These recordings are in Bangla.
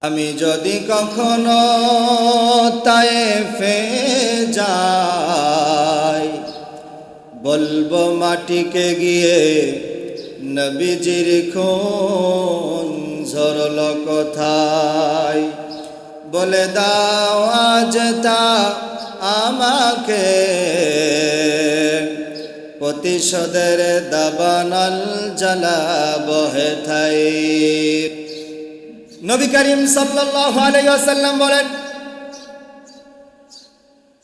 আমি যদি কখনো তায়েফে যাই, বলবো মাটিকে গিয়ে নবীজির খুন ঝরল কোথায়। বলে দাও আজ তা আমাকে, প্রতিশোধের দাবানল জ্বালাবো হেথায়। নবী করিম সাল্লাল্লাহু আলাইহি ওয়াসাল্লাম বলেন,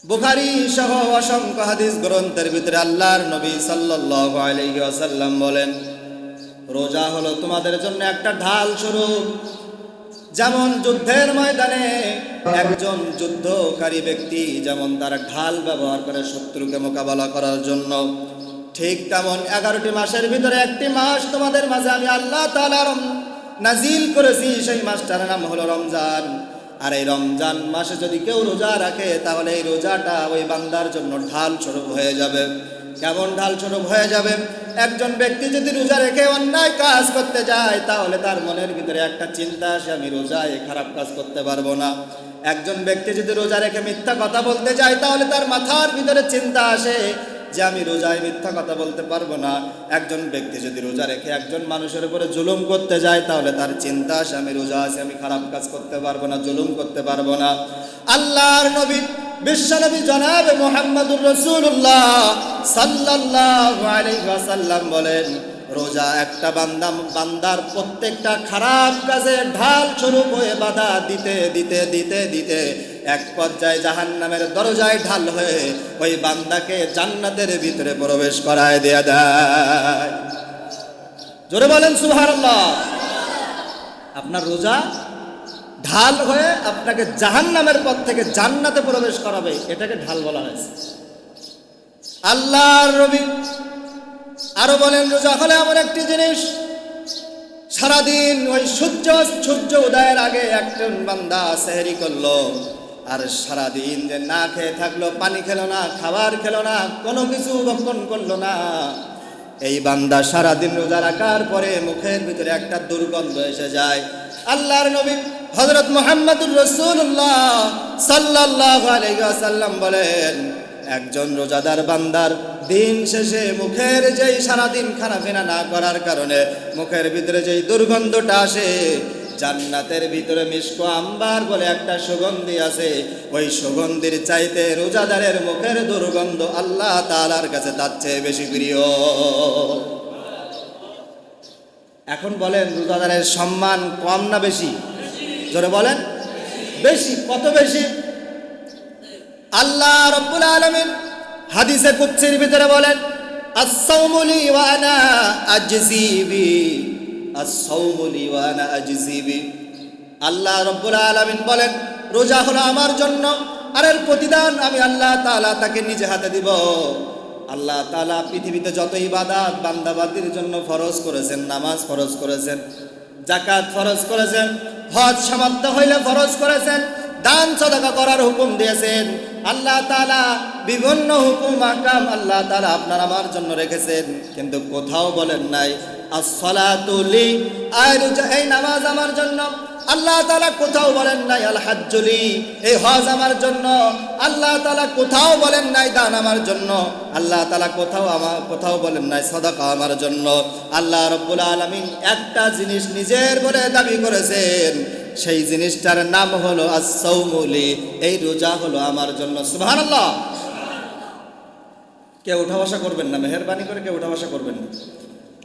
বুখারী সহ অসংখ্য হাদিস গ্রন্থের ভিতরে আল্লাহর নবী সাল্লাল্লাহু আলাইহি ওয়াসাল্লাম বলেন, রোজা হলো তোমাদের জন্য একটা ঢাল স্বরূপ। যেমন যুদ্ধের ময়দানে একজন যুদ্ধকারী ব্যক্তি যেমন তার ঢাল ব্যবহার করে শত্রুকে মোকাবেলা করার জন্য, ঠিক তেমন 11টি মাসের ভিতরে একটি মাস তোমাদের মাঝে আমি আল্লাহ তাআলা নাজিল করেছি, সেই মাসটার নাম হলো রমজান। আর এই রমজান মাসে যদি কেউ রোজা রাখে, তাহলে এই রোজাটা ওই বান্দার জন্য ঢাল স্বরূপ হয়ে যাবে। কেমন ঢাল স্বরূপ হয়ে যাবে? একজন ব্যক্তি যদি রোজা রেখে অন্যায় কাজ করতে যায়, তাহলে তার মনের ভিতরে একটা চিন্তা আসে, আমি রোজায় খারাপ কাজ করতে পারবো না। একজন ব্যক্তি যদি রোজা রেখে মিথ্যা কথা বলতে যায়, তাহলে তার মাথার ভিতরে চিন্তা আসে যে আমি রোজায় মিথ্যা কথা বলতে পারবো না। একজন ব্যক্তি যদি রোজা রেখে একজন মানুষের উপরে জুলুম করতে যায়, তাহলে তার চিন্তা আসে, আমি রোজা আছি, আমি খারাপ কাজ করতে পারবো না, জুলুম করতে পারবো না। আল্লাহর নবী বিশ্বনবী জনাব মুহাম্মদুর রাসূলুল্লাহ সাল্লাল্লাহু আলাইহি ওয়াসাল্লাম বলেন, রোজা একটা বান্দার প্রত্যেকটা খারাপ কাজে ঢাল স্বরূপ হয়ে বাধা দিতে দিতে দিতে দিতে এক পর্যায়ে জাহান্নামের দরজায় ঢাল হয়ে ওই বান্দাকে জান্নাতের ভিতরে প্রবেশ করায় দেয়া দেয়। জোরে বলেন সুবহানাল্লাহ। আপনার রোজা ঢাল হয়ে আপনাকে জাহান্নামের পথ থেকে জান্নাতে প্রবেশ করাবে, এটাকে ঢাল বলা হয়েছে। আল্লাহর নবী আরো বলেন, রোজা হলে এমন একটি জিনিস, সারাদিন ওই সূর্য উদয়ের আগে একজন বান্দা সেহরি করলো, আর সারাদিন যে না খেয়ে থাকলো, পানি খেলো না, খাবার খেলো না, কোনো কিছু ভক্ষণ করলো না, এই বান্দা সারাদিন রোজা রাখার পরে মুখের ভিতরে একটা দুর্গন্ধ এসে যায়। আল্লাহর নবী হযরত মুহাম্মদুর রাসূলুল্লাহ সাল্লাল্লাহু আলাইহি ওয়াসাল্লাম বলেন, একজন রোজাদার বান্দার দিন শেষে মুখের যেই সারাদিন খানাপিনা না করার কারণে মুখের ভিতরে যেই দুর্গন্ধটা আসে, জান্নাতের ভিতরে মিশক আম্বার বলে একটা সুগন্ধি আছে, ওই সুগন্ধির চাইতে রোজাদারের মুখের দুর্গন্ধ আল্লাহ তাআলার কাছে তার চেয়ে বেশি প্রিয়। এখন বলেন, রোজাদারের সম্মান কম না বেশি? জোরে বলেন, বেশি। কত বেশি? আল্লাহ রাব্বুল আলামিন হাদিসে কুদসির ভিতরে বলেন, আস-সাওমু লি ওয়া আনা আজজি বি, আস-সাওমু লি ওয়া আনা আজজি বি। আল্লাহ রাব্বুল আলামিন বলেন, রোজা হলো আমার জন্য, আর এর প্রতিদান আমি আল্লাহ তাআলা তাকে নিজে হাতে দিব। আল্লাহ তাআলা পৃথিবীতে যত ইবাদত বান্দাবান্দির জন্য ফরজ করেছেন, নামাজ ফরজ করেছেন, যাকাত ফরজ করেছেন, হজ সমাপ্ত হইলে ফরজ করেছেন, দান সাদাকা করার হুকুম দিয়েছেন, আল্লাহ তাআলা বিভিন্ন হুকুম আহকাম আল্লাহ তাআলা আপনার আমার জন্য রেখেছেন, কিন্তু কোথাও বলেন নাই আস-সালাতু লি, এই নামাজ আমার জন্য। আল্লাহ তাআলা কোথাও বলেন নাই আল হাজ্জু লি, এই হজ আমার জন্য। আল্লাহ তাআলা কোথাও বলেন নাই দান আমার জন্য। আল্লাহ তাআলা কোথাও বলেন নাই সাদাকা আমার জন্য। আল্লাহ রাব্বুল আলামিন একটা জিনিস নিজের বলে দাবি করেছেন, সেই জিনিসটার নাম হলো আস-সাওমু লি, এই রোজা হলো আমার জন্য। সুবহানাল্লাহ। কেউ উঠা বসা করবেন না, মেহেরবানি করে কেউ উঠা বসা করবেন না।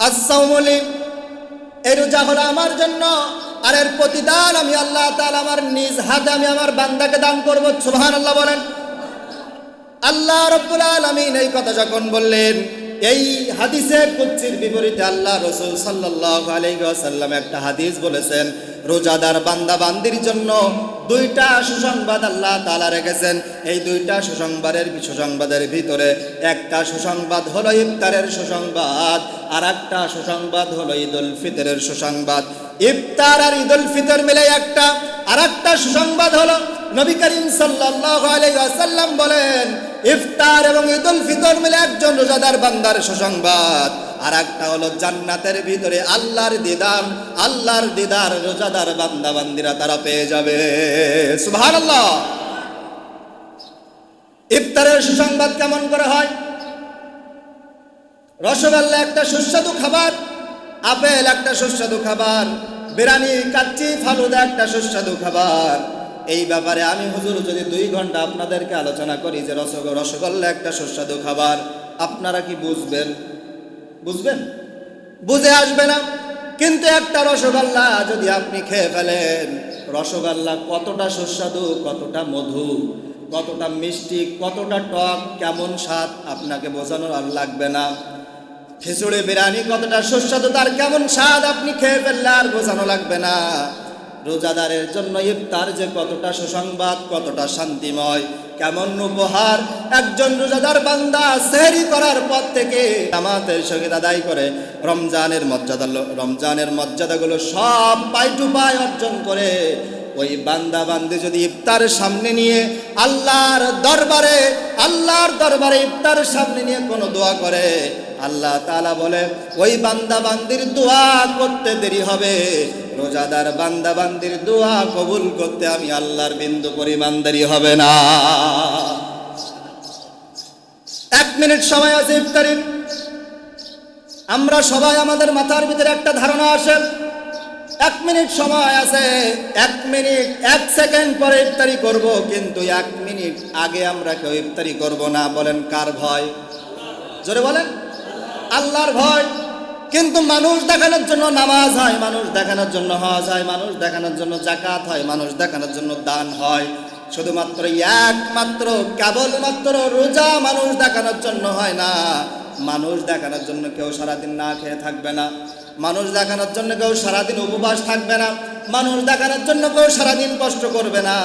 আস-সাওমু লি, এই রোজা হলো আমার জন্য, আর এর প্রতিদান আমি আল্লাহ তাআলা আমার নিজ হাতে আমি আমার বান্দাকে দান করব। সুবহানাল্লাহ বলেন। আল্লাহ রাব্বুল আলামিন এই কথা যখন বললেন, এই হাদিসে কুদসির বিপরীতে আল্লাহ রাসূল সাল্লাল্লাহু আলাইহি ওয়াসাল্লাম একটা হাদিস বলেছেন, রোজাদার বান্দা বান্দির জন্য দুইটা সুসংবাদ আল্লাহ তাআলা রেখেছেন। এই দুইটা সুসংবাদের ভিতরে একটা সুসংবাদ হলো ইফতারের সুসংবাদ, আর একটা সুসংবাদ হলো ঈদুল ফিতরের সুসংবাদ। ইফতার আর ঈদুল ফিতর মিলে একটা, আর একটা সুসংবাদ হলো নবী করিম সাল্লাল্লাহু আলাইহি ওয়াসাল্লাম বলেন, ইফতার এবং ঈদুল ফিতর মিলে একজন রোজাদার বান্দার সুসংবাদ। আর একটা হলো জান্নাতের ভিতরে আল্লাহর দিদার রোজাদার বান্দা বান্দিরা তারা পেয়ে যাবে। সুবহানাল্লাহ। ইফতারের সুসংবাদ কেমন করে হয়? রসগোল্লা একটা সুস্বাদু খাবার, আপেল একটা সুস্বাদু খাবার, বিরিয়ানি, কাচ্চি, ফালুদা একটা সুস্বাদু খাবার। এই ব্যাপারে আমি হুজুর যদি 2 ঘন্টা আপনাদেরকে আলোচনা করি যে রসগোল্লা একটা সুস্বাদু খাবার, আপনারা কি বুঝবেন? বুঝে আসবে না। কিন্তু একটা রসগোল্লা যদি আপনি খেয়ে ফেলেন, রসগোল্লা কতটা সুস্বাদু, কতটা মধু, কতটা মিষ্টি, কতটা টক, কেমন স্বাদ আপনাকে বোঝানোর আর লাগবে না। খিচুড়ি, বিরিয়ানি কতটা সুস্বাদু, তার কেমন স্বাদ আপনি খেয়ে ফেললে আর বোঝানো লাগবে না। রোজাদারের জন্য ইফতার যে কতটা সুসংবাদ, কতটা শান্তিময়, কেমন উপহার। একজন রোজাদার বান্দা সেহরি করার পর থেকে জামাতের সঙ্গে আদায় করে রমজানের মর্যাদাগুলো সব পাই টু পাই অর্জন করে, ওই বান্দা বান্দি যদি ইফতারের সামনে নিয়ে আল্লাহর দরবারে ইফতারের সামনে নিয়ে কোনো দোয়া করে, আল্লাহ তাআলা বলে ওই বান্দা বান্দির দোয়া করতে দেরি হবে, রোজাদার বান্দা বান্দির দোয়া কবুল করতে আমি আল্লাহর বিন্দু পরিমাণ দেরি হবে না। 1 মিনিট সময় আছে ইফতারির। আমরা সবাই, আমাদের মাথার ভিতরে একটা ধারণা আসে 1 মিনিট সময় আছে, 1 মিনিট 1 সেকেন্ড পরে ইফতারি করব, কিন্তু 1 মিনিট আগে আমরা কেউ ইফতারি করব না। বলেন কার ভয়? জোরে বলেন। আল্লাহর ভয়। কিন্তু মানুষ দেখানোর জন্য নামাজ হয়, মানুষ দেখানোর জন্য হজ হয়, মানুষ দেখানোর জন্য যাকাত হয়, মানুষ দেখানোর জন্য দান হয়। শুধুমাত্র কেবলমাত্র রোজা মানুষ দেখানোর জন্য হয় না। মানুষ দেখানোর জন্য কেউ সারাদিন না খেয়ে থাকবে না, মানুষ দেখানোর জন্য কেউ সারাদিন উপবাস থাকবে না, মানুষ দেখানোর জন্য কেউ সারাদিন কষ্ট করবে না।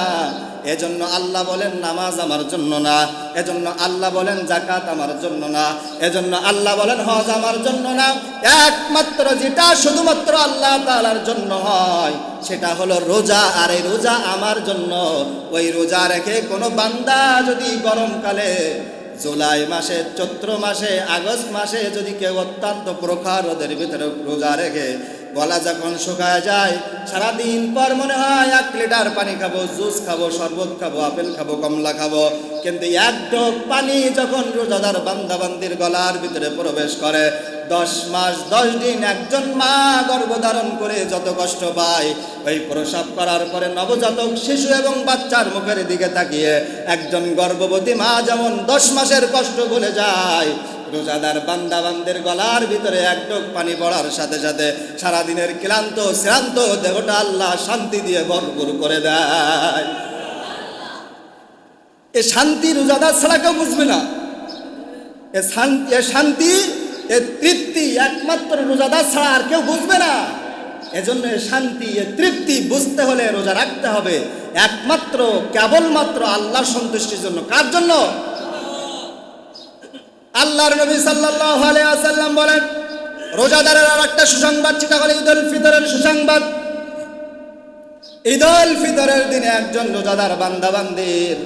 এজন্য আল্লাহ বলেন নামাজ আমার জন্য না, এজন্য আল্লাহ বলেন যাকাত আমার জন্য না, এজন্য আল্লাহ বলেন হজ আমার জন্য না। একমাত্র যেটা শুধুমাত্র আল্লাহ তাআলার জন্য হয় সেটা হলো রোজা। আর এই রোজা আমার জন্য। ওই রোজা রেখে কোনো বান্দা যদি গরমকালে, জুলাই মাসে, চৈত্র মাসে, আগস্ট মাসে যদি কেউ অত্যন্ত প্রখর রোদের ভিতরে রোজা রেখে গলা যখন শুকায় যায়, সারাদিন পর মনে হয় 1 লিটার পানি খাবো, জুস খাবো, শরবত খাবো, আপেল খাবো, কমলা খাবো, কিন্তু 1 ঢোক পানি যখন রোজাদার বান্দা বান্দির গলার ভিতরে প্রবেশ করে, 10 মাস 10 দিন একজন মা গর্ভধারণ করে যত কষ্ট পায়, ওই প্রসব করার পরে নবজাতক শিশু এবং বাচ্চার মুখের দিকে তাকিয়ে একজন গর্ভবতী মা যেমন 10 মাসের কষ্ট ভুলে যায়, রোজাদার বান্দা বান্দির গলার ভিতরে 1 ঢোক পানি পড়ার সাথে সাথে সারাদিনের ক্লান্ত শ্রান্ত দেহটা আল্লাহ শান্তি দিয়ে ভরপুর করে দেয়। এ শান্তি রোজাদার ছাড়া কেউ বুঝবে না। এ শান্তি, এ তৃপ্তি একমাত্র রোজাদার ছাড়া আর কেউ বুঝবে না। এজন্য শান্তি, এ তৃপ্তি বুঝতে হলে রোজা রাখতে হবে একমাত্র কেবলমাত্র আল্লাহর সন্তুষ্টির জন্য। কার জন্য? আল্লাহর নবী সাল্লাল্লাহু আলাইহি ওয়াসাল্লাম বলেন রোজাদারের আরেকটা সুসংবাদ, সেটা হলো ঈদুল ফিতরের সুসংবাদ। ঈদুল ফিতরের দিনে একজন রোজাদার বান্দা বান্দির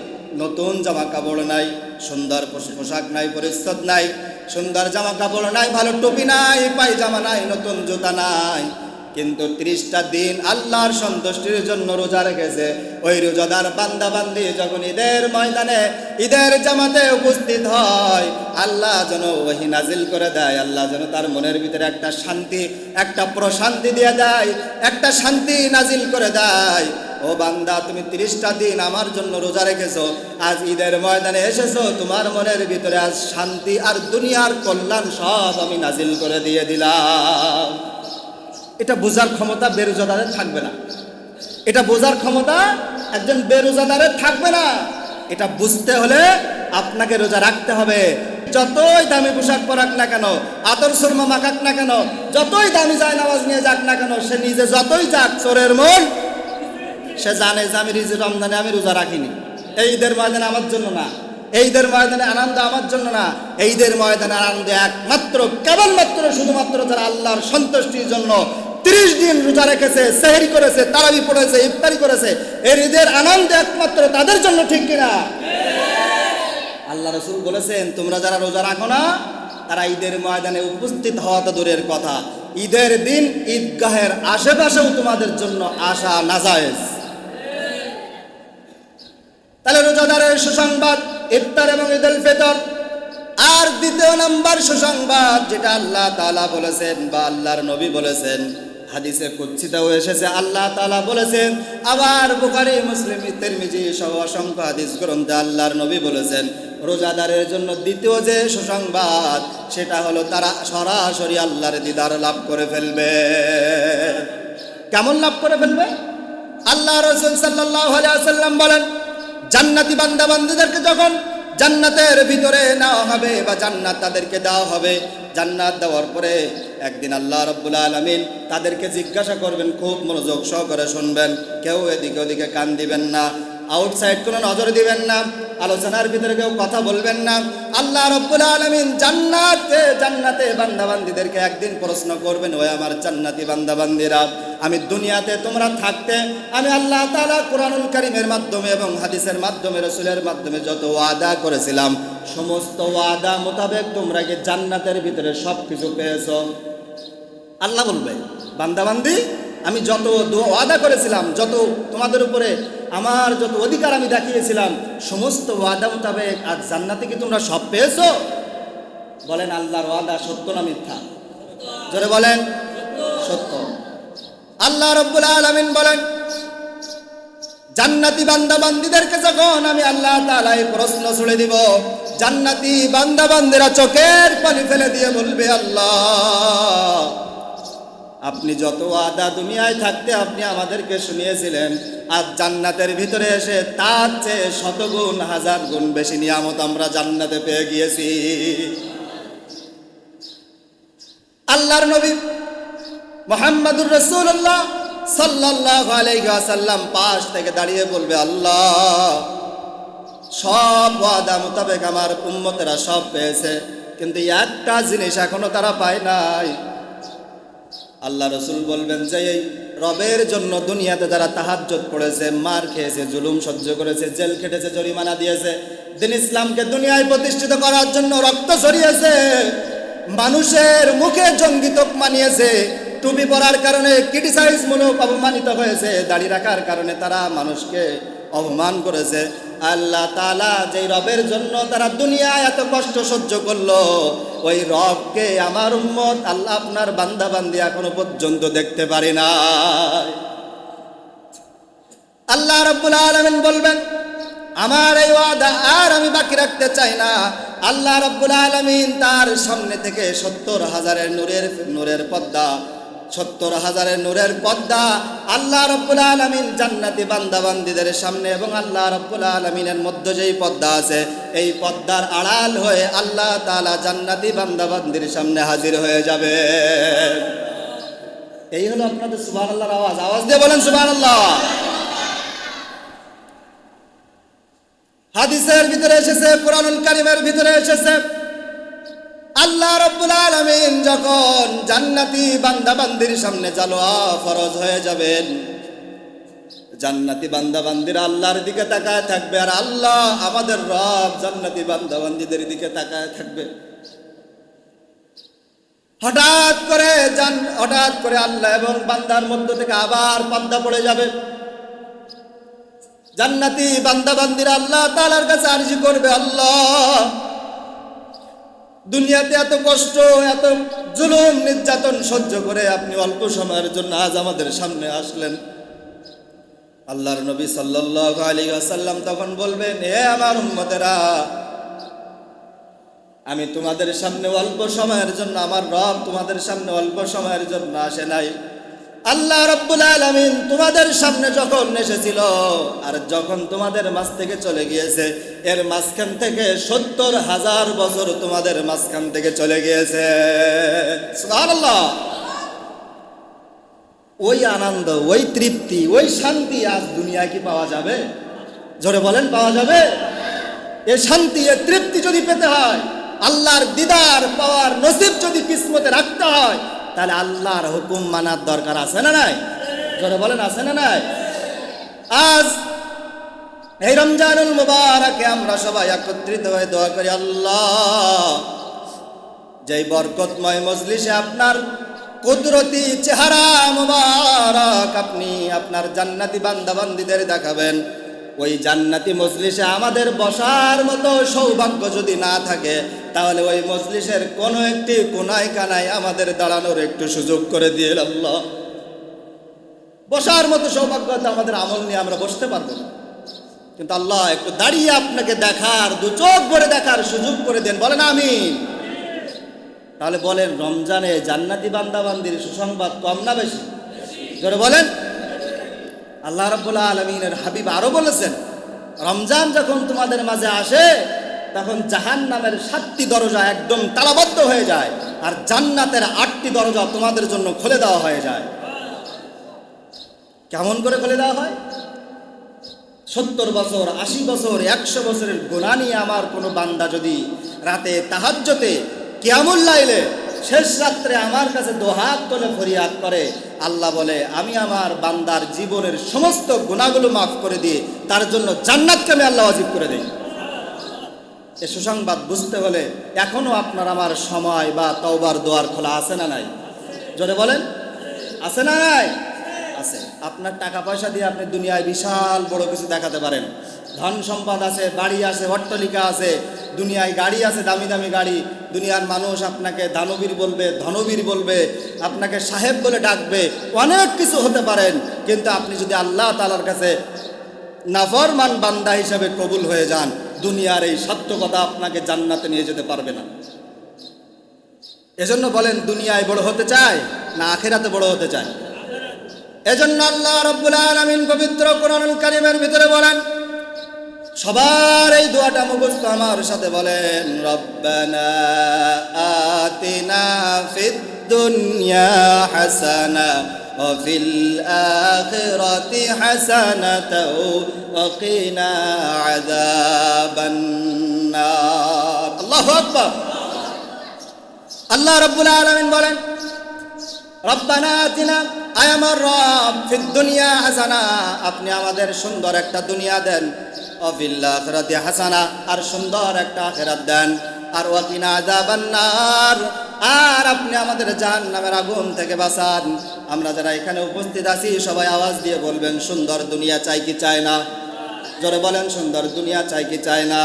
নতুন জামা কাপড় নাই, সুন্দর পোশাক নাই, পরিচ্ছদ নাই, সুন্দর জামা কাপড় নাই, ভালো টুপি নাই, পায়জামা নাই, নতুন জুতা নাই, কিন্তু 30টা দিন আল্লাহর সন্তুষ্টির জন্য রোজা রেখেছে। ওই রোজাদার বান্দা বান্দি যখন ঈদের ময়দানে, ঈদের জামাতে উপস্থিত হয়, আল্লাহ যেন ওহী নাজিল করে দেয়, আল্লাহ যেন তার মনের ভিতরে একটা শান্তি, একটা প্রশান্তি দিয়ে দেয়, একটা শান্তি নাজিল করে দেয়। ও বান্দা, তুমি 30টা দিন আমার জন্য রোজা রেখেছো, আজ ঈদের ময়দানে এসেছো, তোমার মনের ভিতরে আজ শান্তি আর দুনিয়ার কল্যাণ সব আমি নাজিল করে দিয়ে দিলাম। এটা বোঝার ক্ষমতা বেরোজাদারের থাকবে না। এটা বোঝার ক্ষমতা একজন বেরোজাদারের থাকবে না। এটা বুঝতে হলে আপনাকে রোজা রাখতে হবে। যতই দামি পোশাক পরাক না কেন, আতর সুরমা মাখাক না কেন, যতই দামি যায় নামাজ নিয়ে যাক না কেন, সে নিজে যতই যাক চোরের মন, সে জানে যে আমি রমজানে আমি রোজা রাখিনি। এই ঈদের ময়দানে আমার জন্য না, এই ঈদের ময়দানে আনন্দ আমার জন্য না। এই ঈদের ময়দানে আনন্দ একমাত্র কেবলমাত্র শুধুমাত্র যারা আল্লাহর সন্তুষ্টির জন্য 30 দিন রোজা রেখেছে, সেহরি করেছে, তারাবি পড়েছে, ইফতারি করেছে, এই ঈদের আনন্দ একমাত্র তাদের জন্য, ঠিক কিনা? আল্লাহ রাসূল বলেছেন তোমরা যারা রোজা রাখো না, তারা ঈদের ময়দানে উপস্থিত হওয়া তো দূরের কথা, ঈদের দিন ঈদগাহের আশেপাশেও তোমাদের জন্য আসা নাজায়েজ। তাহলে রোজাদারের সুসংবাদ ইফতার এবং ঈদুল ফিতর। আর দ্বিতীয় নাম্বার সুসংবাদ যেটা আল্লাহ তাআলা বলেছেন বা আল্লাহর নবী বলেছেন, হাদিসে কুদসিতেও এসেছে, আল্লাহ তাআলা বলেছেন, আবার বুখারী মুসলিম তিরমিজি সহ অসংখ্য হাদিস গ্রন্থে আল্লাহর নবী বলেছেন, রোজাদারের জন্য দ্বিতীয় যে সুসংবাদ সেটা হলো তারা সরাসরি আল্লাহর দিদার লাভ করে ফেলবে। কেমন লাভ করে ফেলবে? আল্লাহ রাসূল সাল্লাল্লাহু আলাইহি ওয়াসাল্লাম বলেন, জান্নাতি বান্দা বান্দীদেরকে যখন জান্নাতের ভিতরে নেওয়া হবে বা জান্নাত তাদেরকে দেওয়া হবে, জান্নাত দেওয়ার পরে একদিন আল্লাহ রাব্বুল আলামিন তাদেরকে জিজ্ঞাসা করবেন, খুব মনোযোগ সহকারে শুনবেন, কেউ এদিকে ওদিকে কান দিবেন না, আউটসাইড কোনো নজর দিবেন না, আলোচনার ভিতরে কেউ কথা বলবেন না। আল্লাহ রাব্বুল আলামিন জান্নাতে বান্দাবান্দীদেরকে একদিন প্রশ্ন করবেন, ওই আমার জান্নাতি বান্দাবান্দীরা, আমি দুনিয়াতে তোমরা থাকতে আমি আল্লাহ তাআলা কুরআনুল কারীমের মাধ্যমে এবং হাদিসের মাধ্যমে রাসূলের মাধ্যমে যত ওয়াদা করেছিলাম সমস্ত ওয়াদা মোতাবেক তোমরা কি জান্নাতের ভিতরে সব কিছু পেয়েছো? আল্লাহ বলবে, বান্দাবান্দি আমি যত ওয়াদা করেছিলাম, যত তোমাদের উপরে আমার যত অধিকার আমি দেখিয়েছিলাম সমস্ত ওয়াদা মোতাবেক আজ জান্নাতে কি তোমরা সব পেয়েছো? বলেন আল্লাহর ওয়াদা সত্য না মিথ্যা? জোরে বলেন সত্য। আল্লাহ রাব্বুল আলামিন বলেন, জান্নাতি বান্দাবান্দীদেরকে যখন আমি আল্লাহ তাআলা এই প্রশ্ন ছুড়ে দিব, জান্নাতি বান্দাবান্দীরা চোখের পানি ফেলে দিয়ে বলবে, আল্লাহ আপনি যত ওয়াদা দুনিয়ায় থাকতে আপনি আমাদেরকে শুনিয়েছিলেন, আজ জান্নাতের ভিতরে এসে তার চেয়ে শতগুণ হাজার গুণ বেশি নিয়ামত আমরা জান্নাতে পেয়ে গিয়েছি। আল্লাহর নবী মুহাম্মদুর রাসূলুল্লাহ সাল্লাল্লাহু আলাইহি ওয়াসাল্লাম পাশ থেকে দাঁড়িয়ে বলবে, আল্লাহ সব ওয়াদা মোতাবেক আমার উম্মতেরা সব পেয়েছে, কিন্তু একটা জিনিস এখনো তারা পায় নাই। আল্লাহ রাসূল বলবেন যে এই রবের জন্য দুনিয়াতে যারা তাহাজ্জুদ পড়েছে, মার খেয়েছে, জুলুম সহ্য করেছে, জেল খেটেছে, জরিমানা দিয়েছে, দিন ইসলামকে দুনিয়ায় প্রতিষ্ঠিত করার জন্য রক্ত ঝরিয়েছে, মানুষের মুখে জঙ্গি তোকমা নিয়েছে, টুপি পরার কারণে ক্রিটিসাইজ মূলক অপমানিত হয়েছে, দাড়ি রাখার কারণে তারা মানুষকে অপমান করেছে, আল্লাহ তাআলা যেই রবের জন্য তারা দুনিয়ায় এত কষ্ট সহ্য করলো, ওই রবকে আমার উম্মত আল্লাহ আপনার বান্দা বান্দি এখনো পর্যন্ত দেখতে পারি না। আল্লাহ রাব্বুল আলামিন বলবেন, আমার এই ওয়াদা আর আমি বাকি রাখতে চাই না। আল্লাহ রাব্বুল আলামিন তার সামনে থেকে 70,000 নূরের পর্দা, 70,000 নূরের পর্দা আল্লাহ রাব্বুল আলামিন জান্নাতি বান্দাবান্দীদের সামনে এবং আল্লাহ রাব্বুল আলামিনের মধ্যে যেই পর্দা আছে এই পর্দার আড়াল হয়ে আল্লাহ তাআলা জান্নাতি বান্দাবান্দির সামনে হাজির হয়ে যাবে। এই হলো আপনাদের সুবহানাল্লাহর আওয়াজ। আওয়াজ দিয়ে বলেন সুবহানাল্লাহ। হাদিসের ভিতরে এসেছে, কুরআনুল কারীমের ভিতরে এসেছে, আল্লাহ রাব্বুল আলামিন যখন জান্নাতি বান্দাবান্দির সামনে জালোয়া ফরজ হয়ে যাবেন, জান্নাতি বান্দাবান্দিরা আল্লাহর দিকে তাকায় থাকবে আর আল্লাহ আমাদের রব জান্নাতি বান্দাবান্দিদের দিকে তাকায় থাকবে। হঠাৎ করে আল্লাহ এবং বান্দার মধ্য থেকে আবার পর্দা পড়ে যাবে। জান্নাতি বান্দাবান্দিরা আল্লাহ তাআলার কাছে আরজি করবে, আল্লাহ দুনিয়াতে এত কষ্ট, এত জুলুম নির্যাতন সহ্য করে আপনি অল্প সময়ের জন্য আজ আমাদের সামনে আসলেন। আল্লাহর নবী সাল্লাল্লাহু আলাইহি ওয়াসাল্লাম তখন বলবেন, হে আমার উম্মতেরা, আমি তোমাদের সামনে অল্প সময়ের জন্য, আমার রব তোমাদের সামনে অল্প সময়ের জন্য আসে নাই। আল্লাহ রাব্বুল আলামিন তোমাদের সামনে যখন এসেছিল আর যখন তোমাদের মাঝ থেকে চলে গিয়েছে, এর মাঝখান থেকে 70,000 বছর তোমাদের মাঝখান থেকে চলে গিয়েছে। সুবহানাল্লাহ। ওই আনন্দ, ওই তৃপ্তি, ওই শান্তি আজ দুনিয়ায় কি পাওয়া যাবে? জোরে বলেন, পাওয়া যাবে? এই শান্তি, এই তৃপ্তি যদি পেতে হয়, আল্লাহর দিদার পাওয়ার নসিব যদি কিসমতে রাখতে হয়, তাহলে আল্লাহর হুকুম মানার দরকার আছে না নাই? জোরে বলেন, আছে না নাই? আজ এই রমজানুল মুবারকে আমরা সবাই একত্রিত হয়ে দোয়া করি, আল্লাহ যেই বরকতময় মজলিসে আপনার কুদরতি চেহারা মুবারক আপনি আপনার জান্নাতি বান্দাবান্দীদের দেখাবেন, ওই জান্নাতি মজলিসে আমাদের বসার মতো সৌভাগ্য যদি না থাকে, তাহলে ওই মজলিসের কোনো একটি কোনায় কানায় আমাদের দাঁড়ানোর একটু সুযোগ করে দিয়ে আল্লাহ। বসার মতো সৌভাগ্য তো আমাদের আমল নিয়ে আমরা বসতে পারবো না, কিন্তু আল্লাহ একটু দাঁড়িয়ে আপনাকে দেখার, দু চোখ ভরে দেখার সুযোগ করে দেন। বলেন আমিন। তাহলে বলেন, রমজানে জান্নাতি বান্দাবান্দির সুসংবাদ কম না বেশি? জোরে বলেন। আল্লাহ রাব্বুল আলামিনের হাবিব আরো বলেছেন, রমজান যখন তোমাদের মাঝে আসে তখন জাহান্নামের 7টি দরজা একদম তালাবদ্ধ হয়ে যায়, আর জান্নাতের 8টি দরজা তোমাদের জন্য খুলে দেওয়া হয়ে যায়। কেমন করে খুলে দেওয়া হয়? 70 বছর, 80 বছর, 100 বছরের গুনাহ নিয়ে আমার কোনো বান্দা যদি রাতে তাহাজ্জুদে কিয়ামুল লাইলে শেষ রাত্রে আমার কাছে দোহাত তোলে ফরিয়াদ করে, আল্লাহ বলে আমি আমার বান্দার জীবনের সমস্ত গুনাহগুলো মাফ করে দিয়ে তার জন্য জান্নাতকে আমি আল্লাহ ওয়াজিব করে দেই। এই সুসংবাদ বুঝতে হলে এখনো আপনার আমার সময় বা তওবার দোয়ার খোলা আছে না নাই? জোরে বলেন, আছে না নাই? আছে। আপনার টাকা পয়সা দিয়ে আপনি দুনিয়ায় বিশাল বড় কিছু দেখাতে পারেন, ধন সম্পদ আছে, বাড়ি আছে, অট্টালিকা আছে, দুনিয়ায় গাড়ি আছে, দামি দামি গাড়ি। দুনিয়ার মানুষ আপনাকে দানবীর বলবে, ধনবীর বলবে, আপনাকে সাহেব বলে ডাকবে, অনেক কিছু হতে পারেন, কিন্তু আপনি যদি আল্লাহ তাআলার কাছে নাফরমান বান্দা হিসেবে কবুল হয়ে যান, দুনিয়ার এই সত্য কথা আপনাকে জান্নাতে নিয়ে যেতে পারবে না। এজন্য বলেন, দুনিয়ায় বড় হতে চায় না আখিরাতে বড় হতে চায়? এজন্য আল্লাহ রাব্বুল আলামিন পবিত্র কোরআনুল কারীমের ভিতরে বলেন, সবার এই দোয়াটা মুখস্থ আমার সাথে বলেন, রব্বানা আতিনা ফিদ দুনিয়া হাসানা ওয়া ফিল আখিরাতি হাসানাতাও ওয়া কিনা আযাবান নার। আল্লাহু আকবার। আল্লাহ রাব্বুল আলামিন বলেন, রব্বানা আতিনা, আয় আমার রব, ফিদ দুনিয়া হাসানা, আপনি আমাদের সুন্দর একটা দুনিয়া দেন, ওয়া ফিল আখিরাতি হাসানা, আর সুন্দর একটা আখিরাত দেন, আর ওয়া কিনা আযাবান নার, আর আপনি আমাদের জাহান্নামের আগুন থেকে বাঁচান। আমরা যারা এখানে উপস্থিত আছি সবাই আওয়াজ দিয়ে বলবেন, সুন্দর দুনিয়া চাই কি চাই না? জোরে বলেন, সুন্দর দুনিয়া চাই কি চাই না?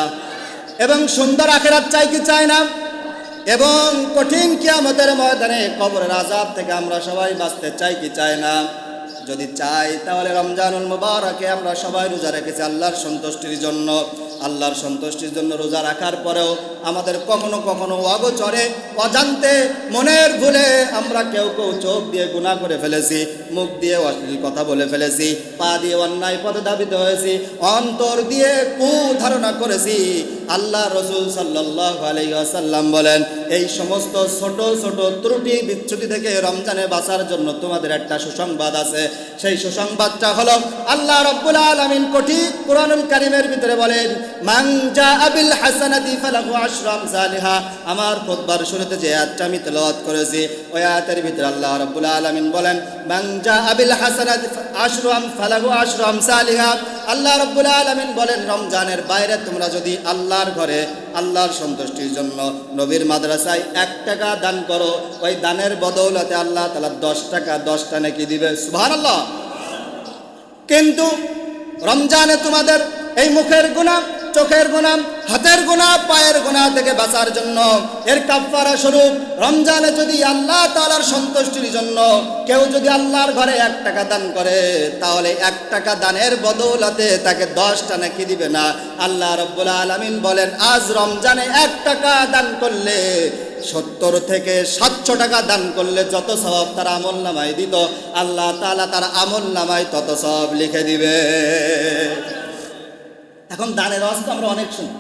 এবং সুন্দর আখিরাত চাই কি চাই না? এবং কঠিন কিয়ামতের ময়দানে কবরের আযাব থেকে আমরা সবাই বাঁচতে চাই কি চাই না? যদি চাই তাহলে রমজানুল মুবারকে আমরা সবাই রোজা রেখেছি আল্লাহর সন্তুষ্টির জন্য। আল্লাহর সন্তুষ্টির জন্য রোজা রাখার পরেও আমাদের কখনো কখনো অগোচরে, অজান্তে, মনের ভুলে আমরা কেউ কেউ চোখ দিয়ে গুনাহ করে ফেলেছি, মুখ দিয়ে অশ্লীল কথা বলে ফেলেছি, পা দিয়ে অন্যায় পথে ধাবিত হয়েছি, অন্তর দিয়ে কুধারণা করেছি। আল্লাহ রাসূল সাল্লাল্লাহু আলাইহি ওয়াসাল্লাম বলেন, এই সমস্ত ছোট ছোট ত্রুটি বিচ্যুতি থেকে রমজানে বাঁচার জন্য তোমাদের একটা সুসংবাদ আছে। সেই সুসংবাদটা হলো, আল্লাহ রাব্বুল আলামিন কোরআনুল কারীমের ভিতরে বলেন, মান জাআ বিল হাসানাতি ফালাহু আশরু আমসালিহা। আমার খুতবার শুরুতে যে আয়াতটা আমি তেলাওয়াত করেছি, ওই আয়াতের ভিতরে আল্লাহ রাব্বুল আলামিন বলেন, মান জাআ বিল হাসানাতি ফালাহু আশরু আমসালিহা। আল্লাহ রাব্বুল আলামিন বলেন, রমজানের বাইরে তোমরা যদি আল্লাহর ঘরে আল্লাহর সন্তুষ্টির জন্য নবীর মাদ্রাসায় 1 টাকা দান করো, ওই দানের বদৌলতে আল্লাহ তাআলা 10 টাকা 10টা নেকি দিবে। সুবহানাল্লাহ। কিন্তু রমজানে তোমাদের এই মুখের গুনাহ, চোখের গুনাহ, হাতের গুনাহ, পায়ের গুনাহ থেকে বাঁচার জন্য এর কাফারা স্বরূপ রমজানে যদি আল্লাহ তাআলার সন্তুষ্টির জন্য কেউ যদি আল্লাহর ঘরে 1 টাকা দান করে, তাহলে 1 টাকা দানের বদৌলতে তাকে 10টা নেকি দিবে না। আল্লাহ রাব্বুল আলামিন বলেন, আজ রমজানে 1 টাকা দান করলে 70 থেকে 700 টাকা দান করলে যত সওয়াব তার আমল নামায় দিত, আল্লাহ তাআলা তার আমল নামায় তত সওয়াব লিখে দিবে। এখন দানের ওয়াজ তো আমরা অনেক শুনি,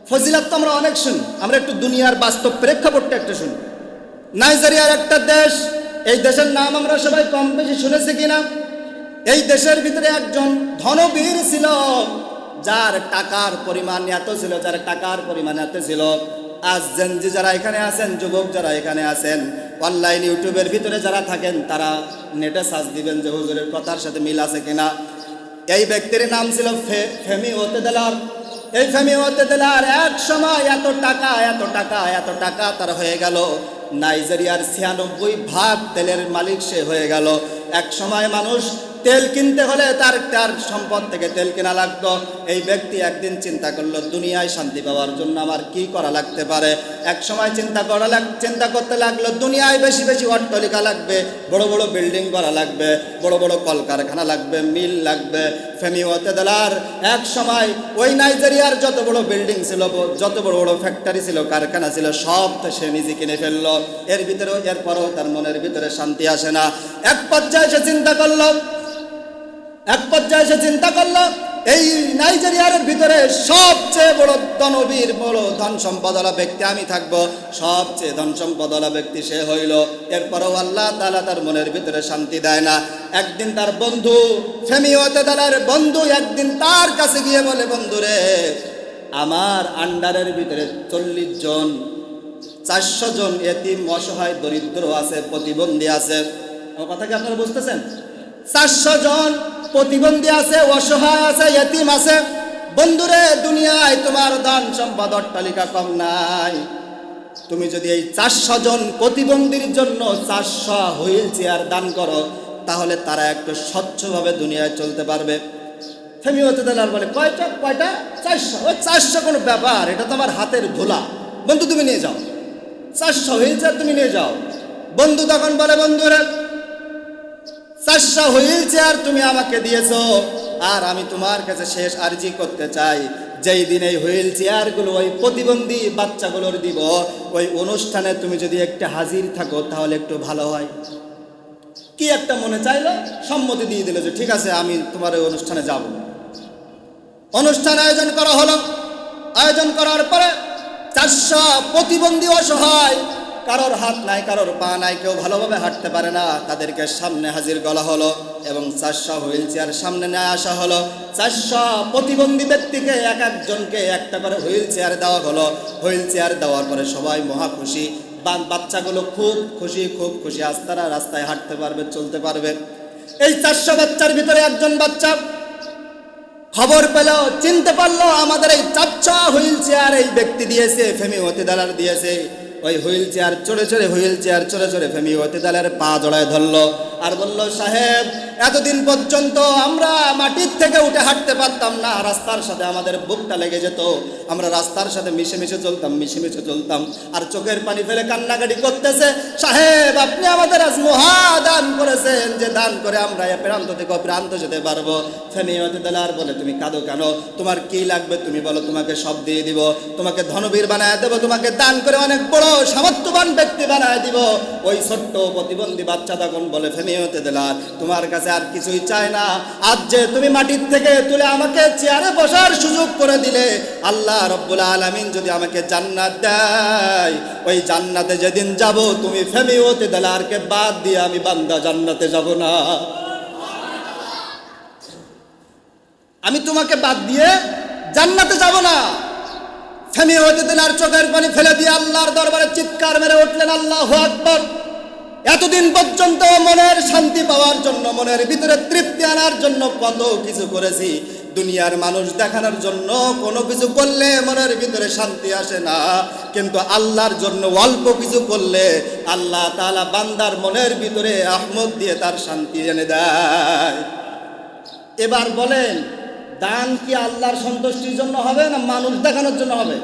ফজিলত তো আমরা অনেক শুনি, আমরা একটু দুনিয়ার বাস্তব প্রেক্ষাপটটা একটা শুনি। নাইজেরিয়ার একটা দেশ, এই দেশের নাম আমরা সবাই কম বেশি শুনেছি কিনা? এই দেশের ভিতরে একজন ধনবীর ছিল, যার টাকার পরিমাণ এত ছিল, যার টাকার পরিমাণ এত ছিল, আজ জেনজি যারা এখানে আছেন, যুবক যারা এখানে আছেন, অনলাইন ইউটিউবের ভিতরে যারা থাকেন, তারা নেটে সার্চ দিবেন যে হুজুরের কথার সাথে মিল আছে কিনা। এই ব্যক্তির নাম ছিল ফেমি ওতেদেলার। এই ফেমি ওয়াতেদালার এক সময় এত টাকা তার হয়ে গেল, নাইজেরিয়ার 96% তেলের মালিক সে হয়ে গেল। এক সময় মানুষ তেল কিনতে হলে তার সম্পদ থেকে তেল কেনা লাগতো। এই ব্যক্তি একদিন চিন্তা করলো, দুনিয়ায় শান্তি পাওয়ার জন্য আমার কি করা লাগতে পারে। এক সময় চিন্তা করতে লাগলো, দুনিয়ায় বেশি বেশি অট্টালিকা লাগবে, বড় বড় বিল্ডিং করা লাগবে, বড় বড় কলকারখানা লাগবে, মিল লাগবে। ফেমি ওয়াতেদালার এক সময় ওই নাইজেরিয়ার যত বড় বিল্ডিং ছিল, যত বড় বড় ফ্যাক্টরি ছিল, কারখানা ছিল, সব সে নিজে কিনে ফেললো। এরপরও তার মনের ভিতরে শান্তি আসে না। এক পর্যায়ে সে চিন্তা করলো এই নাইজেরিয়ার ভিতরে সবচেয়ে বড় দানবীর, বড় ধন সম্পদওয়ালা ব্যক্তি আমি থাকবো, সবচেয়ে ধন সম্পদওয়ালা ব্যক্তি সে হইল। এরপরও আল্লাহ তাআলা তার মনের ভিতরে শান্তি দেয় না। একদিন তার বন্ধু, ফেমি ওয়াতেদালার বন্ধু, একদিন তার কাছে গিয়ে বলে, বন্ধুরে, আমার আন্ডারের ভিতরে 40 জন, 400 জন এতিম, অসহায়, দরিদ্র আছে, প্রতিবন্ধী আছে। আমার কথা কি আপনারা বুঝতেছেন? 400 জন প্রতিবন্ধী আছে, অসহায় আছে, এতিম আছে। বন্ধুরে, দুনিয়ায় তোমার ধন সম্পদ অট্টালিকা কম নাই। তুমি যদি এই 400 জন প্রতিবন্ধীর জন্য 400 হুইল চেয়ার দান করো, তাহলে তারা একটু স্বচ্ছভাবে দুনিয়ায় চলতে পারবে। ফেমি ওয়াতেদালার বলে, কয়টা? 400। ওই 400 কোনো ব্যাপার, এটা তোমার হাতের ধুলা। বন্ধু, তুমি নিয়ে যাও 400 হুইল চেয়ার, তুমি নিয়ে যাও। বন্ধু তখন বলে, বন্ধুরা, 400 হুইল চেয়ার তুমি আমাকে দিয়েছো, আর আমি তোমার কাছে শেষ আরজি করতে চাই, যেই দিন এই হুইল চেয়ারগুলো ওই প্রতিবন্ধী বাচ্চাগুলোর দিব, ওই অনুষ্ঠানে তুমি যদি একটা হাজির থাকো তাহলে একটু ভালো হয়। কি একটা মনে চাইলো, সম্মতি দিয়ে দিল যে ঠিক আছে, আমি তোমার ওই অনুষ্ঠানে যাব। অনুষ্ঠান আয়োজন করা হলো। আয়োজন করার পরে 400 প্রতিবন্ধী, অসহায়, কারোর হাত নাই, কারোর পা নাই, কেউ ভালোভাবে হাঁটতে পারে না, তাদেরকে সামনে হাজির করা হলো এবং 400 হুইল চেয়ার সামনে নিয়ে আসা হলো। 400 প্রতিবন্ধী ব্যক্তিকে এক একজনকে একটা করে হুইল চেয়ার দেওয়া হলো। হুইল চেয়ার দেওয়ার পরে সবাই মহা খুশি, বাচ্চাগুলো খুব খুশি, আজ তারা রাস্তায় হাঁটতে পারবে, চলতে পারবে। এই 400 বাচ্চার ভিতরে একজন বাচ্চা খবর পেল, চিনতে পারলো, আমাদের এই 400 হুইল চেয়ার এই ব্যক্তি দিয়েছে, ফেমি ওয়াতেদালার দিয়েছে। ওই হুইল চেয়ার চড়ে ফেমি ওয়াতেদালার পা জড়ায় ধরলো আর বলল, সাহেব, এতদিন পর্যন্ত আমরা মাটির থেকে উঠে হাঁটতে পারতাম না, রাস্তার সাথে আমাদের বুকটা লেগে যেত, আমরা রাস্তার সাথে মিশে চলতাম, আর চোখের পানি ফেলে কান্নাকাটি করতেছে। সাহেব, আপনি আমাদের আজ মহাদান করেছেন, যে দান করে আমরা এ প্রান্ত থেকে প্রান্ত যেতে পারবো। ফেমি ওয়াতেদালার বলে, তুমি কাঁদো কেন? তোমার কি লাগবে তুমি বলো, তোমাকে সব দিয়ে দিব, তোমাকে ধনবীর বানায় দেবো, তোমাকে দান করে অনেক বড় সামর্থ্যবান ব্যক্তি বানায় দিব। ওই ছোট্ট প্রতিবন্ধী বাচ্চা তখন বলে, ফেমি ওয়াতেদালার, তোমার কাছে আর কিছুই চাই না, আজ যে তুমি মাটির থেকে তুলে আমাকে চেয়ারে বসার সুযোগ করে দিলে, আল্লাহ রব্বুল আলামিন যদি আমাকে জান্নাত দেয়, ওই জান্নাতে যেদিন যাব, তুমি ফেমি ওয়াতেদালারকে বাদ দিয়ে আমি বান্দা জান্নাতে যাব না। আমি তোমাকে বাদ দিয়ে জান্নাতে যাব না। ফেমি ওয়াতেদালার চোখের পানি ফেলে দিয়ে আল্লাহর দরবারে চিৎকার মেরে উঠলেন, আল্লাহু আকবার। এতদিন পর্যন্ত মনের শান্তি পাওয়ার জন্য, মনের ভিতরে তৃপ্তি আনার জন্য কত কিছু করেছি, দুনিয়ার মানুষ দেখানোর জন্য কোনো কিছু করলে মনের ভিতরে শান্তি আসে না, কিন্তু আল্লাহর জন্য অল্প কিছু করলে আল্লাহ তাআলা বান্দার মনের ভিতরে আহমদ দিয়ে তার শান্তি এনে দেয়। এবার বলেন, দান কি আল্লাহর সন্তুষ্টির জন্য হবে না মানুষ দেখানোর জন্য হবে?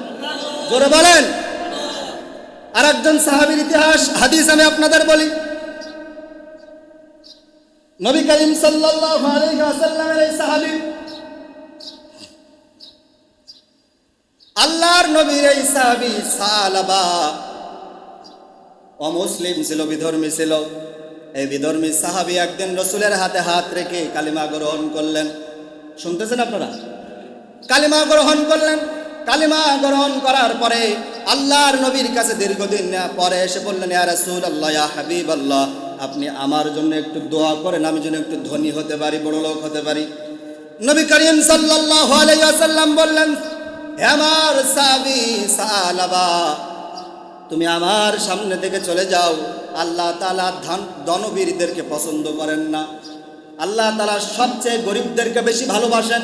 জোরে বলেন। আর একজন সাহাবীর ইতিহাস, হাদিস আমি আপনাদের বলি। নবী করিম সাল্লাল্লাহু আলাইহি ওয়াসাল্লামের এই সাহাবী, আল্লাহর নবীর এই সাহাবী সালাবা, অমুসলিম ছিল, বিধর্মী ছিল। এই বিধর্মী সাহাবী একদিন রাসূলের হাতে হাত রেখে কালিমা গ্রহণ করলেন। শুনতেছেন আপনারা? কালিমা গ্রহণ করলেন। কালিমা গ্রহণ করার পরে আল্লাহর নবীর কাছে দীর্ঘদিন পরে এসে বললেন, ইয়া রাসূলুল্লাহ, ইয়া হাবিবাল্লাহ, আপনি আমার জন্য একটু দোয়া করেন, আমি যেন একটু ধনী হতে পারি, বড় লোক হতে পারি। নবী করিম সাল্লাল্লাহু আলাইহি ওয়াসাল্লাম বললেন, হে আমার সাহাবী সালাবা, তুমি আমার সামনে থেকে চলে যাও। আল্লাহ তাআলা দানবীরদেরকে পছন্দ করেন না, আল্লাহ তাআলা সবচেয়ে গরিবদেরকে বেশি ভালোবাসেন।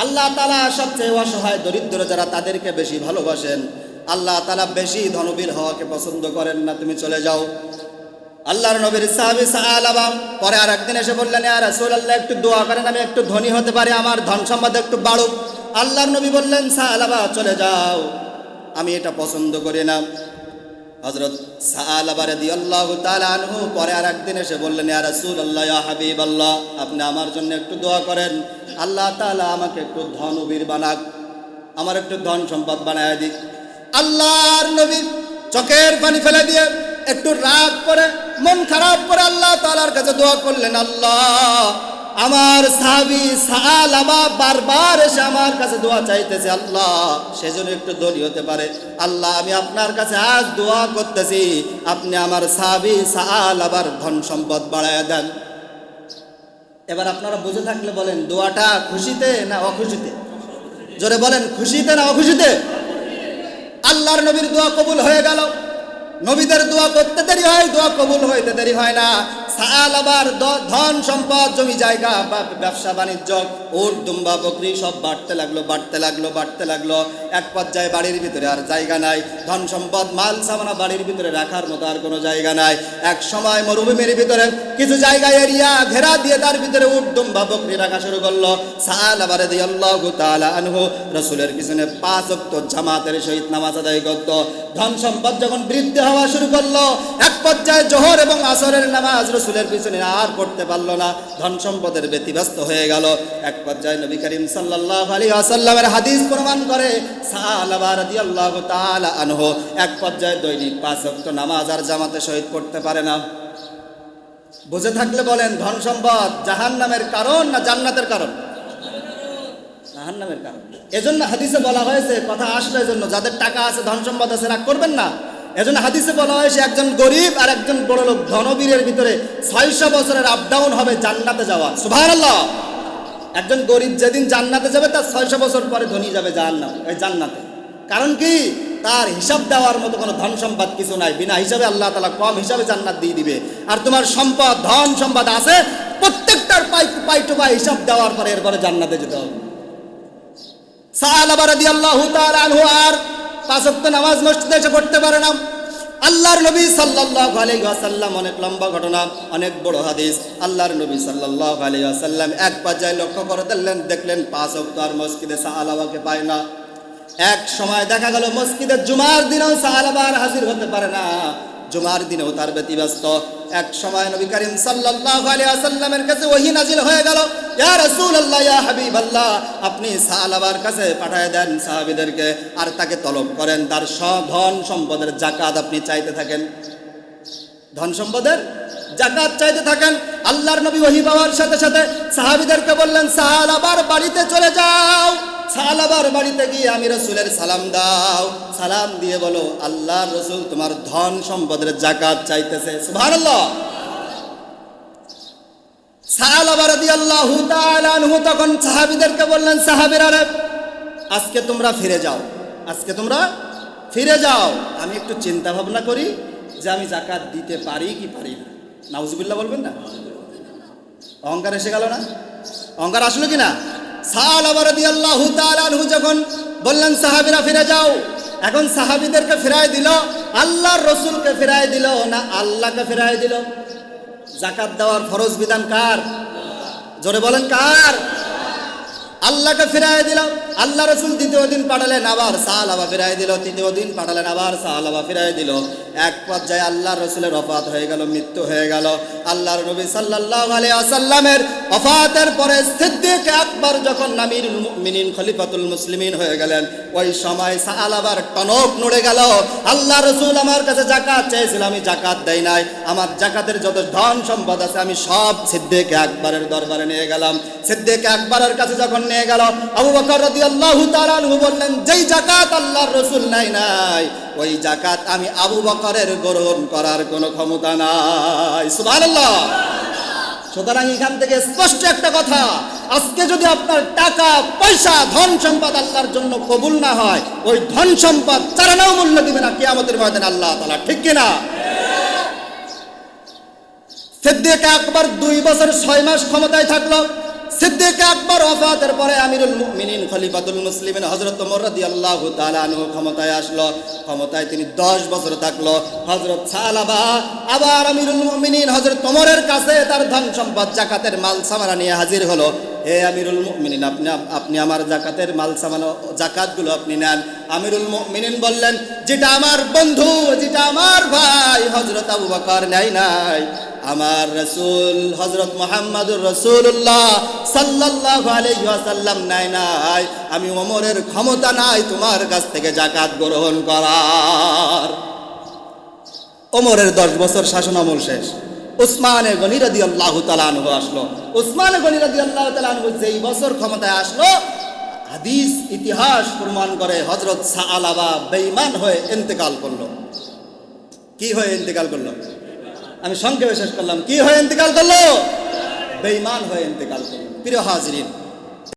আল্লাহ তাআলা সবচেয়ে অসহায় দরিদ্র যারা তাদেরকে বেশি ভালোবাসেন। আল্লাহ তাআলা বেশি ধনবীর হওয়াকে পছন্দ করেন না। তুমি চলে যাও। আল্লাহর নবীর সাহাবী সাআলাবা পরে আর একদিন এসে বললেন, ইয়া রাসূলুল্লাহ, একটু দোয়া করেন, আমি একটু ধনী হতে পারি, আমার ধন সম্পদ একটু বাড়ুক। আল্লাহর নবী বললেন, সাআলাবা চলে যাও, আমি এটা পছন্দ করি না। হযরত সাআলাবা রাদিয়াল্লাহু তাআলা আনহু পরে আর একদিন এসে বললেন, ইয়া রাসূলুল্লাহ, ইয়া হাবিবাল্লাহ, আপনি আমার জন্য একটু দোয়া করেন, আল্লাহ তাআলা আমাকে একটু ধনবীর বানাক, আমার একটু ধন সম্পদ বানায় দিক। আল্লাহর নবী চোখের পানি ফেলে দিয়ে একটু রাগ করে, মন খারাপ করে আল্লাহ তাআলার কাছে দোয়া করলেন, আল্লাহ, আমার সাহাবী সাআলাবা বারবার এসে আমার কাছে দোয়া চাইতেছে, আল্লাহ সেজন্য একটু ধনী হতে পারে। আল্লাহ, আমি আপনার কাছে আজ দোয়া করতেছি, আপনি আমার সাহাবী সাআলাবার ধন সম্পদ বাড়ায় দেন। এবার আপনারা বুঝে থাকলে বলেন, দোয়াটা খুশিতে না অখুশিতে? জোরে বলেন, খুশিতে না অখুশিতে? আল্লাহর নবীর দোয়া কবুল হয়ে গেল। নবীদের দোয়া করতে দেরি হয়, দোয়া কবুল হইতে দেরি হয় না। সাআলাবার ধন সম্পদ, জমি জায়গা, ব্যবসা বাণিজ্য, উট দুম্বা বকরি সব বাড়তে লাগলো, বাড়তে লাগলো, বাড়তে লাগলো। এক পর্যায়ে বাড়ির ভিতরে আর জায়গা নাই, ধন সম্পদ মাল সামানা বাড়ির ভিতরে রাখার মতো আর কোনো জায়গা নাই। এক সময় মরুভূমির ভিতরে কিছু জায়গা এরিয়া ঘেরা দিয়ে তার ভিতরে উট দুম্বা বকরি রাখা শুরু করলো। সাআলাবা রাদিয়াল্লাহু তাআলা আনহু রাসূলের পিছনে 5 ওয়াক্ত জামাতের সহিত নামাজ আদায় করত। ধন সম্পদ যখন বৃদ্ধি হওয়া শুরু করলো, এক পর্যায়ে জোহর এবং আসরের নামাজ রাসূলের পিছনে আর পড়তে পারলো না, ধন সম্পদের ব্যতিব্যস্ত হয়ে গেল। এক পর্যায়ে নবী করিম সাল্লাল্লাহু আলাইহি ওয়াসাল্লামের হাদিস প্রমাণ করে, সাআলাবা রাদিয়াল্লাহু তাআলা আনহু এক পর্যায়ে দৈনিক 5 ওয়াক্ত নামাজ আর জামাতে সহিত পড়তে পারে না। বুঝে থাকলে বলেন, ধন সম্পদ জাহান্নামের কারণ না জান্নাতের কারণ? জাহান্নামের কারণ। এজন্য হাদিসে বলা হয়েছে, কথা আসলে এজন্য, যাদের টাকা আছে, ধন সম্পদ আছে, রাগ করবেন না। এজন্য হাদিসে বলা হয়েছে, একজন গরিব আর একজন বড় লোক ধনবীরের ভিতরে 600 বছরের আপ ডাউন হবে জান্নাতে যাওয়া। সুবহানাল্লাহ। একজন গরিব যেদিন জান্নাতে যাবে, তার 600 বছর পরে ধনী যাবে জান্নাতে। কারণ কি? তার হিসাব দেওয়ার মতো কোনো ধন সম্পদ কিছু নাই, বিনা হিসাবে আল্লাহ তাআলা কম হিসাবে জান্নাত দিয়ে দিবে। আর তোমার সম্পদ, ধন সম্পদ আছে, প্রত্যেকটার পাই টু পাই হিসাব দেওয়ার পরে এরপরে জান্নাতে যেতে হবে। সাআলাবা রাদিয়াল্লাহু তাআলা আনহু আর 5 ওয়াক্ত নামাজ মসজিদে এসে পড়তে পারে না। আল্লাহর নবী সাল্লাল্লাহু আলাইহি ওয়াসাল্লাম, অনেক লম্বা ঘটনা, অনেক বড় হাদিস। আল্লাহর নবী সাল্লাল্লাহু আলাইহি ওয়াসাল্লাম এক পর্যায়ে লক্ষ্য করে দেখলেন 5 ওয়াক্ত আর মসজিদে সাআলাবাকে পায় না। এক সময় দেখা গেল মসজিদে জুমার দিনেও সাআলাবা আর হাজির হতে পারে না, জুমার দিনেও তার ব্যতিব্যস্ত। এক সময় নবী করিম সাল্লাল্লাহু আলাইহি ওয়াসাল্লামের কাছে ওহী নাজিল হয়ে গেল, ইয়া রাসূলুল্লাহ, ইয়া হাবিবাল্লাহ, আপনি সাআলাবার কাছে পাঠিয়ে দেন সাহাবীদেরকে, আর তাকে তলব করেন, তার ধন সম্পদের যাকাত আপনি চাইতে থাকেন, ধন সম্পদের যাকাত চাইতে থাকেন। আল্লাহর নবী ওহী পাওয়ার সাথে সাথে সাহাবীদেরকে বললেন, সাআলাবার বাড়িতে চলে যাও, সাআলাবার বাড়িতে গিয়ে আমি রাসূলের সালাম দাও, সালাম দিয়ে বলো, আল্লাহর রাসূল তোমার ধন সম্পদের যাকাত চাইতেছে। সুবহানাল্লাহ। সাআলাবা রাদিয়াল্লাহু তাআলা আনহু তখন সাহাবীদেরকে বললেন, সাহাবীরা, আজকে তোমরা ফিরে যাও, আজকে তোমরা ফিরে যাও, আমি একটু চিন্তা ভাবনা করি যে আমি যাকাত দিতে পারি কি পারি না। নাউজুবিল্লাহ বলবেন না? অহংকার এসে গেল না? অহংকার আসলো কি না? সাআলাবা রাদিয়াল্লাহু তাআলা আনহু যখন বললেন সাহাবীরা ফিরে যাও, এখন সাহাবীদেরকে ফিরায় দিল, আল্লাহর রাসূলকে ফিরায় দিল না আল্লাহকে ফিরায় দিল? যাকাত দেওয়ার ফরজ বিধান কার? জোরে বলেন, কার? আল্লাহকে ফিরায় দিল। আল্লাহ রাসূল দ্বিতীয় দিন পাঠালেন, আবার সাআলাবা ফিরায় দিল, তৃতীয় দিন পাঠালেন, আবার সাআলাবা ফিরায় দিল। এক পর্যায়ে আল্লাহর রাসূলের ওফাত হয়ে গেল, মৃত্যু হয়ে গেল। আল্লাহর নবী সাল্লাল্লাহু আলাইহি ওয়াসাল্লামের ওফাতের পরে সিদ্দিক আকবর যখন আমিরুল মুমিনিন খলিফাতুল মুসলিমিন হয়ে গেলেন, ওই সময় সাআলাবার টনক নড়ে গেল। আল্লাহ রাসূল আমার কাছে যাকাত চেয়েছিল, আমি যাকাত দেই নাই, আমার যাকাতের যত ধন সম্পদ আছে আমি সব সিদ্দিক আকবরের দরবারে নিয়ে গেলাম। সিদ্দিক আকবরের কাছে যখন নিয়ে গেল, আবু বকর রাদিয়াল্লাহু তাআলা আনহু বললেন, যেই যাকাত আল্লাহর রাসূল নাই ওই যাকাত আমি আবু বকরের গ্রহণ করার কোনো ক্ষমতা নাই। সুবহানাল্লাহ। সুতরাং এখান থেকে স্পষ্ট একটা কথা, আজকে যদি আপনার টাকা পয়সা ধন সম্পদ আল্লাহর জন্য কবুল না হয়, ওই ধন সম্পদ চারানাও মূল্য দিবে না কিয়ামতের ময়দানে আল্লাহ তাআলা, ঠিক কিনা? সিদ্দিক আকবর 2 বছর 6 মাস ক্ষমতায় থাকলো। সিদ্দিক আকবর ওফাতের পরে আমিরুল মুমিনিন খলিফাতুল মুসলিমিন হযরত ওমর রাদিয়াল্লাহু তাআলা আনহু ক্ষমতায় আসলো। ক্ষমতায় তিনি 10 বছর থাকলো। হযরত সালাবা আবার আমিরুল মুমিনিন হযরত ওমরের কাছে তার ধন সম্পদ যাকাতের মাল সামানা নিয়ে হাজির হলো। হে আমিরুল মুমিনিন, আপনি আমার যাকাতের মাল সামানা যাকাতগুলো আপনি নেন। আমিরুল মুমিনিন বললেন, যেটা আমার বন্ধু, যেটা আমার ভাই হযরত আবু বকর নেয় নাই, আমার রাসূল হযরত মুহাম্মদুর রাসূলুল্লাহ সাল্লাল্লাহু আলাইহি ওয়াসাল্লাম নেয় নাই, আমি ওমরের ক্ষমতা নাই তোমার কাছ থেকে যাকাত গ্রহণ করার। ওমরের 10 বছর শাসন আমল শেষ। উসমানে গনি রাদিয়াল্লাহু তাআলা আনহু আসলো। উসমানে গনি রাদিয়াল্লাহু তাআলা আনহু যেই বছর ক্ষমতায় আসলো, হাদিস ইতিহাস প্রমাণ করে হযরত সালাবা বেঈমান হয়ে ইন্তেকাল করলো। কি হয়ে ইন্তেকাল করলো? আমি সংক্ষেপে শেষ করলাম। কি হয়ে ইন্তেকাল করলো? বেঈমান হয়ে ইন্তেকাল করলো। প্রিয় হাজিরিন,